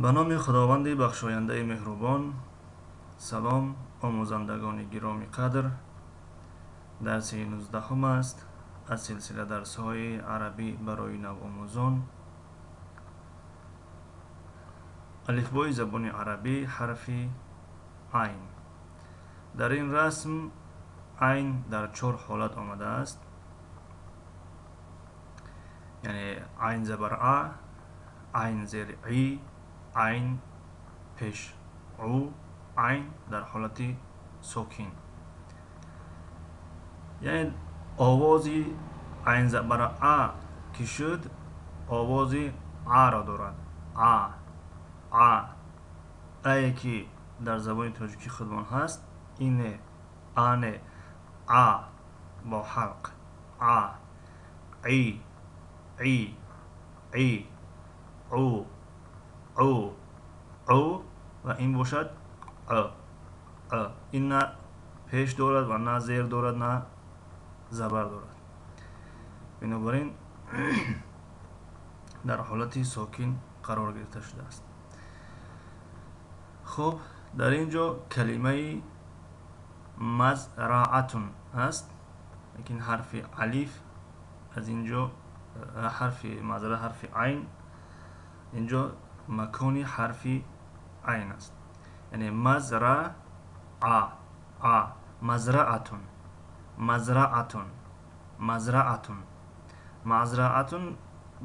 به نام خداوند بخشاینده مهربان. سلام آموزندگان گرامی قدر. درس 19 است از سلسله درس های عربی برای نواموزان. الفبای زبان عربی حرف عین. در این رسم عین در 4 حالت آمده است، یعنی عین زبر ا، عین زیر ای، عین پیش او، عین در حالت ساکن. یعنی آوازی عین زبر ا که شد آوازی ا را دارد. ای که در زبان تاجیکی خودمان هست اینه، آنه، با حلق، ای، او و این باشد این نه پیش دارد و نه زیر دارد نه زبر دارد. بنابراین در حالت ساکن قرار گرفته شده است. خب در اینجا کلمه مزرعتون هست، لیکن حرف الف از اینجا حرف مزرعه، حرف عین اینجا مکانی حرف عین است، یعنی مزرعه، مزرعتون، مزرعتون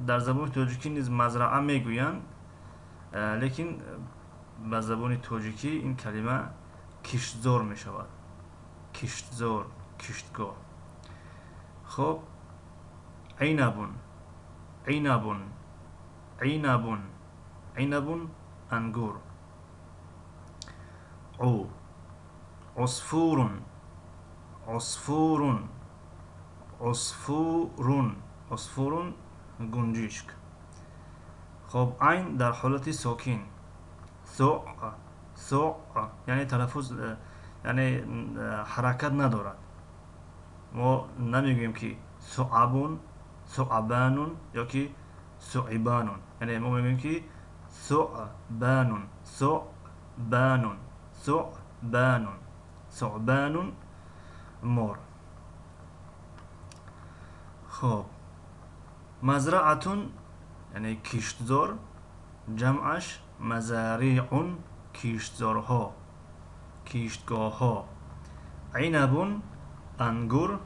در زبان تاجیکی نیز مزرعه میگویند، لیکن به زبان تاجیکی این کلمه کشتزار می شود. کشتزار، کشتگاه. خب عنب انگور. عصفور گنجشک. خب عین در حالت ساکن، یعنی تلفظ، یعنی حرکت ندارد. ما نمیگوییم که ثعبانون یا که ثعبانون، یعنی ما میگوییم که ثعبانون مار. خب مزرعتون یعنی کشتزار، جمعش مزارعون، کشتزارها، کشتگاه ها. عنب انگور،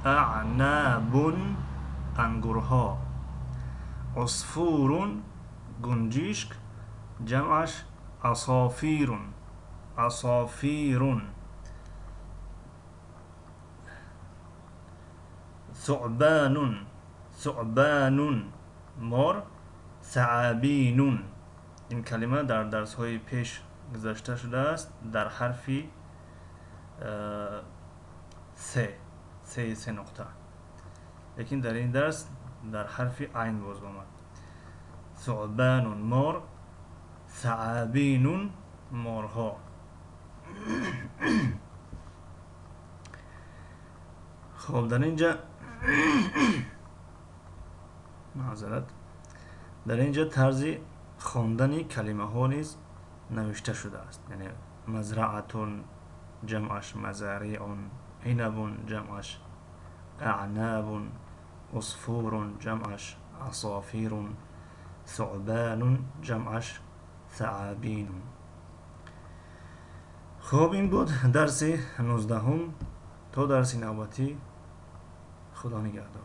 اعناب انگورها. عصفور گنجشک، جمعش عصافیر. ثعبان مار. ثعابین. این کلمه در درس های پیش گذاشته شده است در حرف سه نقطه، لیکن در این درس در حرف عین باز آمد. ثعبان مار، ثعابین مارها. خب در اینجا در اینجا طرز خواندن کلمه ها نیز نوشته شده است، یعنی مزرعتون جمعش مزارعون، عنب جمعش اعناب، عصفور جمعش عصافیر، ثعبان جمعش ثعابین. خب این بود درس 19. تا درس نوبتی، خدا نگهدار.